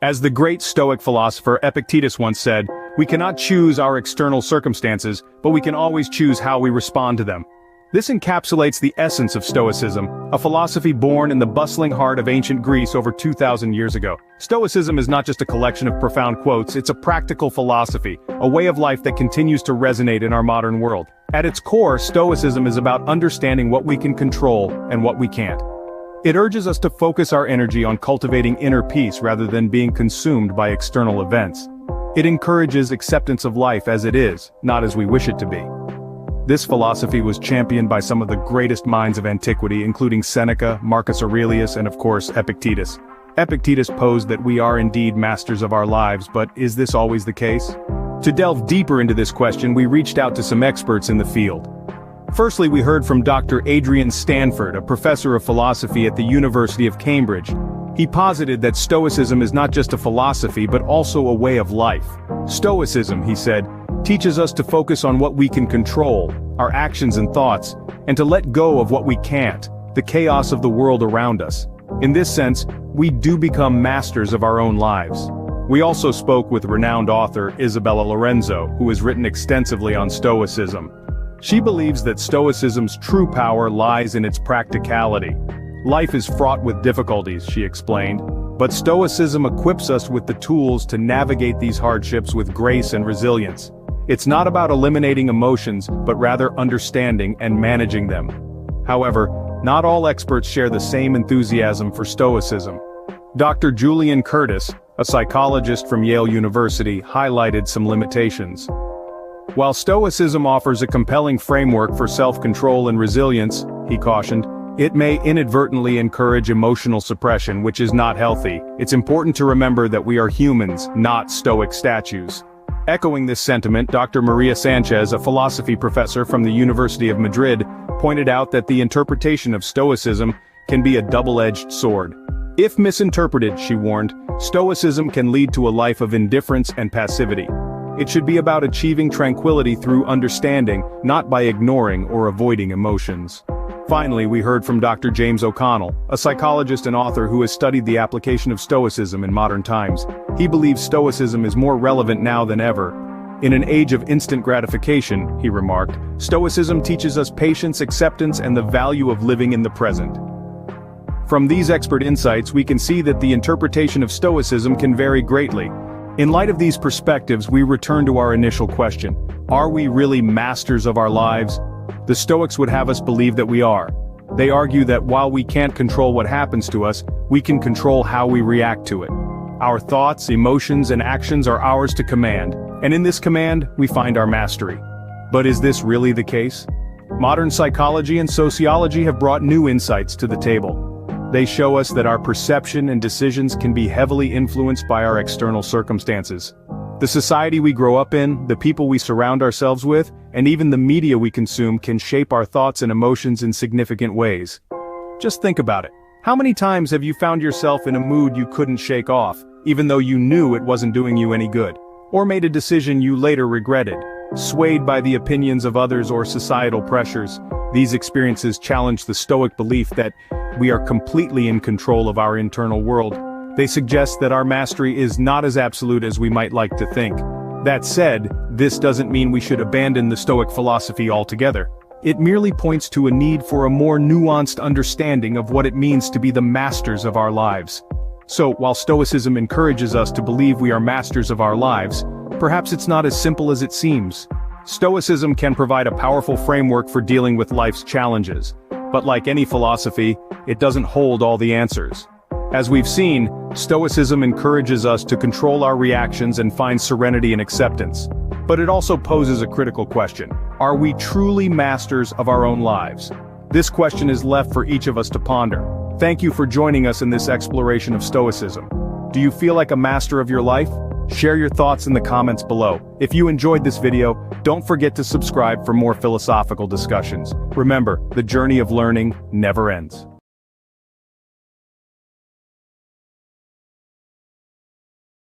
As the great Stoic philosopher Epictetus once said, we cannot choose our external circumstances, but we can always choose how we respond to them. This encapsulates the essence of Stoicism, a philosophy born in the bustling heart of ancient Greece over 2,000 years ago. Stoicism is not just a collection of profound quotes, it's a practical philosophy, a way of life that continues to resonate in our modern world. At its core, Stoicism is about understanding what we can control and what we can't. It urges us to focus our energy on cultivating inner peace rather than being consumed by external events. It encourages acceptance of life as it is, not as we wish it to be. This philosophy was championed by some of the greatest minds of antiquity, including Seneca, Marcus Aurelius, and of course, Epictetus. Epictetus posed that we are indeed masters of our lives, but is this always the case? To delve deeper into this question, we reached out to some experts in the field. Firstly, we heard from Dr. Adrian Stanford, a professor of philosophy at the University of Cambridge. He posited that Stoicism is not just a philosophy but also a way of life. Stoicism, he said, teaches us to focus on what we can control, our actions and thoughts, and to let go of what we can't, the chaos of the world around us. In this sense, we do become masters of our own lives. We also spoke with renowned author Isabella Lorenzo, who has written extensively on Stoicism. She believes that Stoicism's true power lies in its practicality. Life is fraught with difficulties, she explained, but Stoicism equips us with the tools to navigate these hardships with grace and resilience. It's not about eliminating emotions, but rather understanding and managing them. However, not all experts share the same enthusiasm for Stoicism. Dr. Julian Curtis, a psychologist from Yale University, highlighted some limitations. While Stoicism offers a compelling framework for self-control and resilience, he cautioned, it may inadvertently encourage emotional suppression, which is not healthy. It's important to remember that we are humans, not Stoic statues. Echoing this sentiment, Dr. Maria Sanchez, a philosophy professor from the University of Madrid, pointed out that the interpretation of Stoicism can be a double-edged sword. If misinterpreted, she warned, Stoicism can lead to a life of indifference and passivity. It should be about achieving tranquility through understanding, not by ignoring or avoiding emotions. Finally, we heard from Dr. James O'Connell, a psychologist and author who has studied the application of Stoicism in modern times. He believes Stoicism is more relevant now than ever. In an age of instant gratification, he remarked, Stoicism teaches us patience, acceptance, and the value of living in the present. From these expert insights, we can see that the interpretation of Stoicism can vary greatly. In light of these perspectives, we return to our initial question. Are we really masters of our lives? The Stoics would have us believe that we are. They argue that while we can't control what happens to us, we can control how we react to it. Our thoughts, emotions, and actions are ours to command, and in this command, we find our mastery. But is this really the case? Modern psychology and sociology have brought new insights to the table. They show us that our perception and decisions can be heavily influenced by our external circumstances. The society we grow up in, the people we surround ourselves with, and even the media we consume can shape our thoughts and emotions in significant ways. Just think about it. How many times have you found yourself in a mood you couldn't shake off, even though you knew it wasn't doing you any good? Or made a decision you later regretted, swayed by the opinions of others or societal pressures? These experiences challenge the Stoic belief that we are completely in control of our internal world. They suggest that our mastery is not as absolute as we might like to think. That said, this doesn't mean we should abandon the Stoic philosophy altogether. It merely points to a need for a more nuanced understanding of what it means to be the masters of our lives. So, while Stoicism encourages us to believe we are masters of our lives, perhaps it's not as simple as it seems. Stoicism can provide a powerful framework for dealing with life's challenges. But like any philosophy, it doesn't hold all the answers. As we've seen, Stoicism encourages us to control our reactions and find serenity and acceptance. But it also poses a critical question. Are we truly masters of our own lives? This question is left for each of us to ponder. Thank you for joining us in this exploration of Stoicism. Do you feel like a master of your life? Share your thoughts in the comments below. If you enjoyed this video, don't forget to subscribe for more philosophical discussions. Remember, the journey of learning never ends.